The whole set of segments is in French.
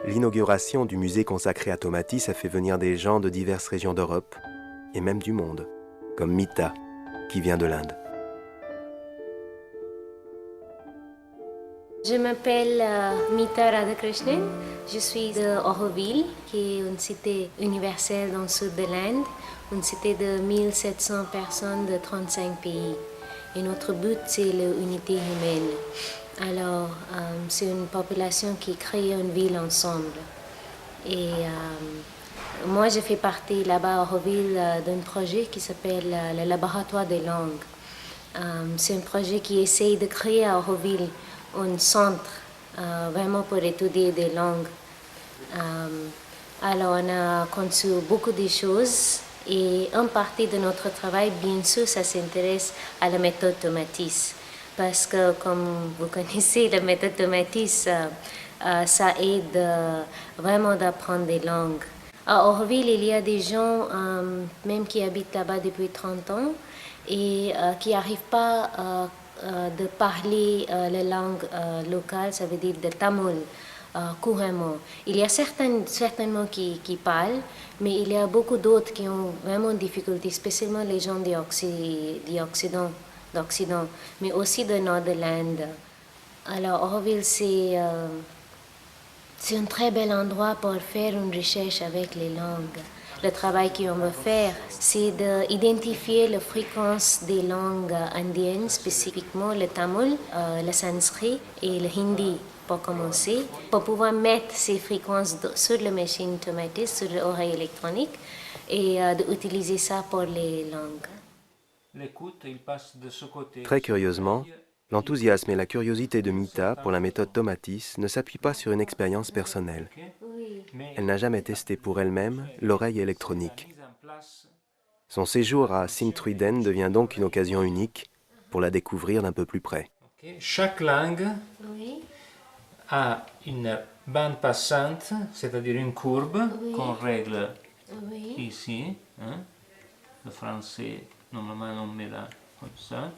L'inauguration du musée consacré à Tomatis a fait venir des gens de diverses régions d'Europe et même du monde, comme Mita, qui vient de l'Inde. Je m'appelle Mita Radhakrishnan. Je suis de Auroville, qui est une cité universelle dans le sud de l'Inde, une cité de 1700 personnes de 35 pays. Et notre but, c'est l'unité humaine. Alors, c'est une population qui crée une ville ensemble. Et moi, je fais partie là-bas à Auroville d'un projet qui s'appelle le Laboratoire des langues. C'est un projet qui essaye de créer à Auroville un centre vraiment pour étudier des langues. Alors, on a conçu beaucoup de choses et une partie de notre travail, bien sûr, ça s'intéresse à la méthode Tomatis. Parce que, comme vous connaissez, la méthode Tomatis, ça aide vraiment d'apprendre des langues. À Auroville, il y a des gens, même qui habitent là-bas depuis 30 ans, et qui n'arrivent pas de parler la langue locale, ça veut dire le tamoul, couramment. Il y a certainement qui parlent, mais il y a beaucoup d'autres qui ont vraiment des difficultés, spécialement les gens d'Occident, mais aussi du nord de l'Inde. Alors, Auroville, c'est un très bel endroit pour faire une recherche avec les langues. Le travail qu'on veut faire, c'est d'identifier la fréquence des langues indiennes, spécifiquement le tamoul, le sanskrit et le hindi, pour commencer, pour pouvoir mettre ces fréquences sur la machine Tomatis, sur l'oreille électronique, et d'utiliser ça pour les langues. Très curieusement, l'enthousiasme et la curiosité de Mita pour la méthode Tomatis ne s'appuient pas sur une expérience personnelle. Elle n'a jamais testé pour elle-même l'oreille électronique. Son séjour à Sintruiden devient donc une occasion unique pour la découvrir d'un peu plus près. Chaque langue a une bande passante, c'est-à-dire une courbe qu'on règle ici. Hein. Le français, normalement, on met là comme ça.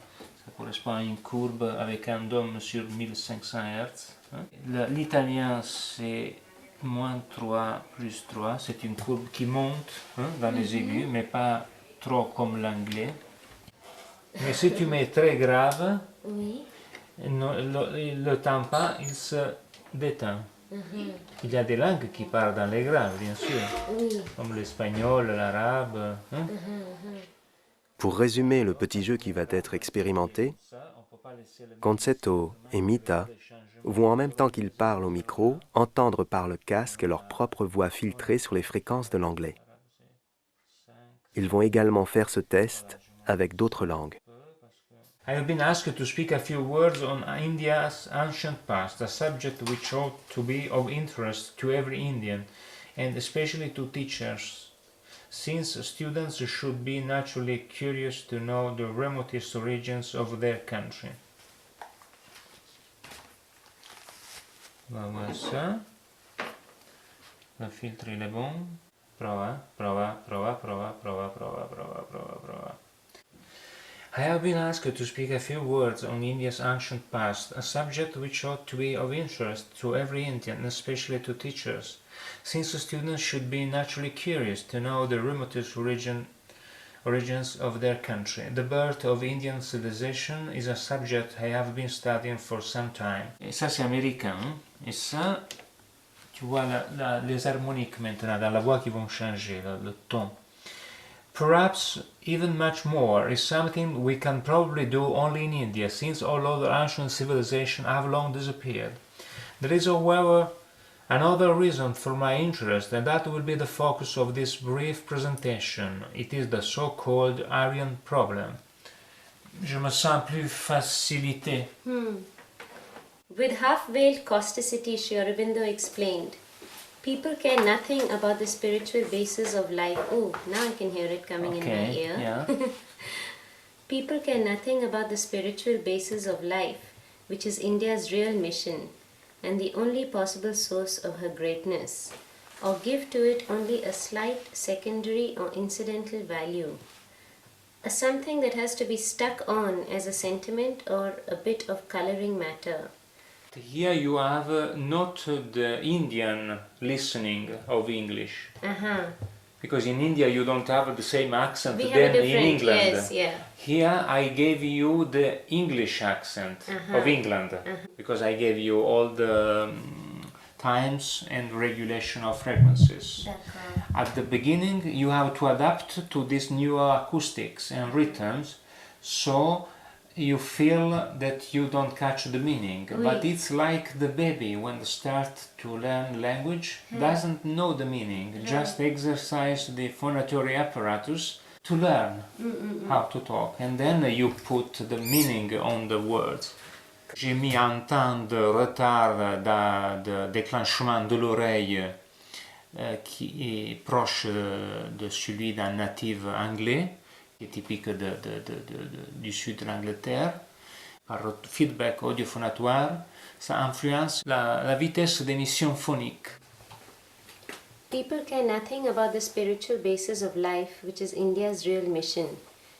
Ça correspond à une courbe avec un dôme sur 1500 Hz. Hein. L'italien, c'est -3 + 3. C'est une courbe qui monte dans les aigus, mais pas trop comme l'anglais. Mais si tu mets très grave, le tympan, il se détend. Il y a des langues qui parlent dans les graves, bien sûr, comme l'espagnol, l'arabe. Hein. Pour résumer le petit jeu qui va être expérimenté, Concetto et Mita vont en même temps qu'ils parlent au micro entendre par le casque leur propre voix filtrée sur les fréquences de l'anglais. Ils vont également faire ce test avec d'autres langues. I have been asked to speak a few words on India's ancient past, a subject which ought to be of interest to every Indian, and especially to teachers, since students should be naturally curious to know the remotest origins of their country. On va voir ça. Le filtre il est bon. Prova, prova, prova, prova, prova, prova, prova, prova, prova. I have been asked to speak a few words on India's ancient past, a subject which ought to be of interest to every Indian, especially to teachers, since students should be naturally curious to know the remotest origins of their country. The birth of Indian civilization is a subject I have been studying for some time. Et ça c'est américain, et ça, tu vois les harmoniques maintenant, dans la voix qui vont changer, le ton. Perhaps even much more is something we can probably do only in India, since all other ancient civilizations have long disappeared. There is, however, another reason for my interest, and that will be the focus of this brief presentation. It is the so-called Aryan problem. Je me sens plus facilité. With half-veiled causticity, Sri Aurobindo explained, people care nothing about the spiritual basis of life. Oh, now I can hear it coming in my ear. Yeah. People care nothing about the spiritual basis of life, which is India's real mission and the only possible source of her greatness, or give to it only a slight secondary or incidental value, a something that has to be stuck on as a sentiment or a bit of coloring matter. Here you have not the Indian listening of English. Because in India you don't have the same accent We have than a in different, England. yes, yeah. Here I gave you the English accent of England because I gave you all the times and regulation of frequencies. D'accord. At the beginning you have to adapt to these new acoustics and rhythms, so you feel that you don't catch the meaning. Oui. But it's like the baby when they start to learn language doesn't know the meaning, just exercise the phonatory apparatus to learn how to talk, and then you put the meaning on the words. J'ai mis un temps de retard de déclenchement de l'oreille qui est proche de celui d'un natif anglais, qui est typique du sud de l'Angleterre. Par feedback audiophonatoire, ça influence la vitesse d'émission phonique. People care nothing about the spiritual basis of life, which is India's real mission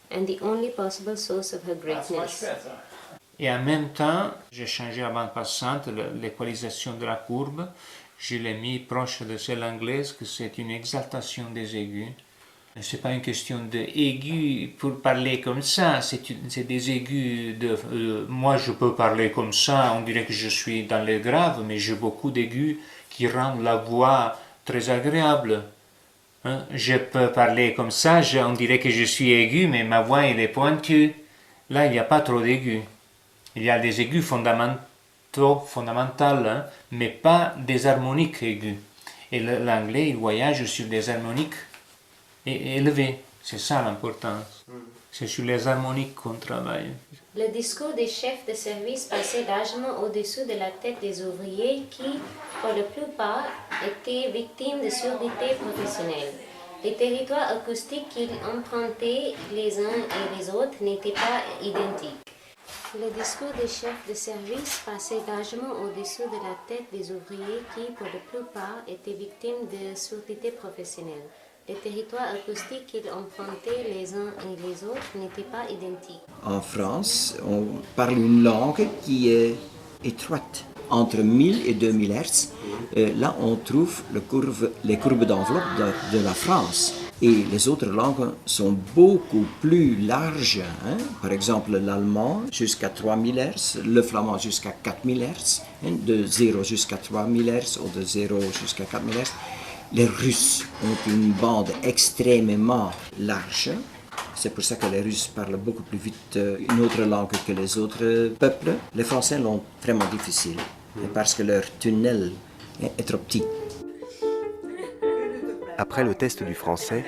and the only possible source of her greatness. Et en même temps, j'ai changé la bande passante, l'équalisation de la courbe. Je l'ai mis proche de celle anglaise, que c'est une exaltation des aigus. Ce n'est pas une question d'aigus pour parler comme ça, c'est des aigus moi je peux parler comme ça, on dirait que je suis dans les graves, mais j'ai beaucoup d'aigus qui rendent la voix très agréable. Hein? Je peux parler comme ça, on dirait que je suis aigu, mais ma voix elle est pointue. Là, il n'y a pas trop d'aigus. Il y a des aigus fondamentales, hein, mais pas des harmoniques aigus. Et l'anglais, il voyage sur des harmoniques élevées. C'est ça l'importance. C'est sur les harmoniques qu'on travaille. Le discours des chefs de service passait largement au-dessus de la tête des ouvriers qui, pour la plupart, étaient victimes de surdité professionnelle. Les territoires acoustiques qu'ils empruntaient les uns et les autres n'étaient pas identiques. Le discours des chefs de service passait largement au-dessus de la tête des ouvriers qui, pour la plupart, étaient victimes de surdité professionnelle. Les territoires acoustiques qu'ils empruntaient les uns et les autres n'étaient pas identiques. En France, on parle une langue qui est étroite. Entre 1000 et 2000 Hz, là on trouve les courbes d'enveloppe de la France. Et les autres langues sont beaucoup plus larges. Hein? Par exemple, l'allemand jusqu'à 3000 Hz, le flamand jusqu'à 4000 Hz, hein? De 0 jusqu'à 3000 Hz ou de 0 jusqu'à 4000 Hz. Les Russes ont une bande extrêmement large. C'est pour ça que les Russes parlent beaucoup plus vite une autre langue que les autres peuples. Les Français l'ont vraiment difficile, parce que leur tunnel est trop petit. Après le test du français,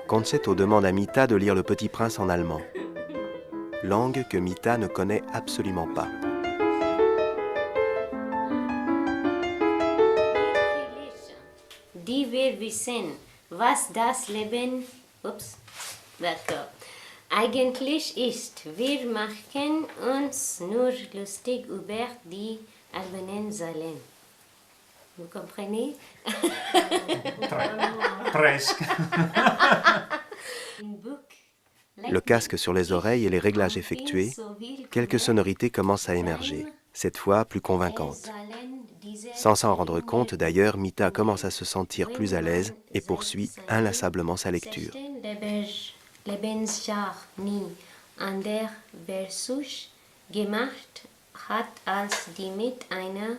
Concetto demande à Mita de lire Le Petit Prince en allemand, langue que Mita ne connaît absolument pas. Die wir wissen, was das Leben eigentlich ist. Wir machen uns nur lustig über die albernen Säulen. Vous comprenez? Presque. Le casque sur les oreilles et les réglages effectués, quelques sonorités commencent à émerger, cette fois plus convaincantes. Sans s'en rendre compte d'ailleurs, Mita commence à se sentir plus à l'aise et poursuit inlassablement sa lecture. Lebensjahr nie an der Versuch gemacht hat als die mit einer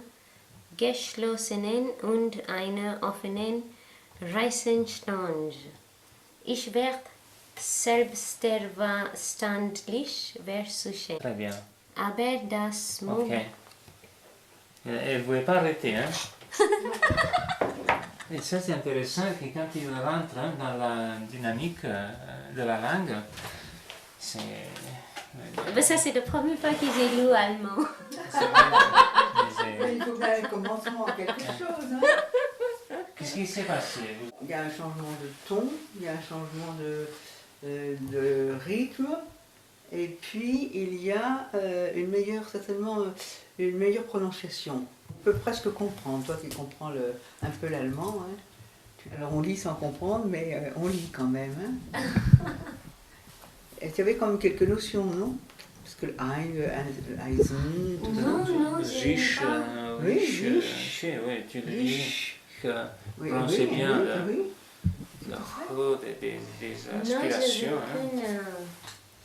geschlossenen und einer offenen Reisenstange. Ich werde selbstverständlich versuchen. Très bien. Aber das Mot... Ok. Elle ne voulait pas arrêter, hein? Et ça, c'est intéressant que quand il rentre dans la dynamique de la langue, c'est... Ben ça, c'est la première fois que j'ai lu allemand. Il faut bien un commencement à quelque chose. Hein. Qu'est-ce qui s'est passé? Il y a un changement de ton, il y a un changement de rythme, et puis il y a certainement une meilleure prononciation. On peut presque comprendre, toi qui comprends un peu l'allemand. Hein. Alors on lit sans comprendre, mais on lit quand même. Hein. Et tu avais quand même quelques notions, non? Parce que le Eisen, tout ça. Non, Riche, Oui, riche, riche. oui, tu le dis. Riche. Oui, Prononcez oui, bien oui, le oui. re des Non, aspirations.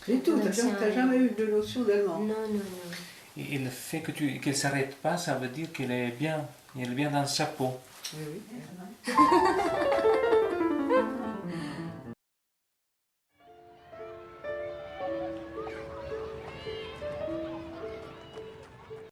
Du tout, t'as jamais eu de notion d'allemand. Non, non, non. Et le fait qu'elle ne s'arrête pas, ça veut dire qu'elle est bien dans sa peau. Oui, oui.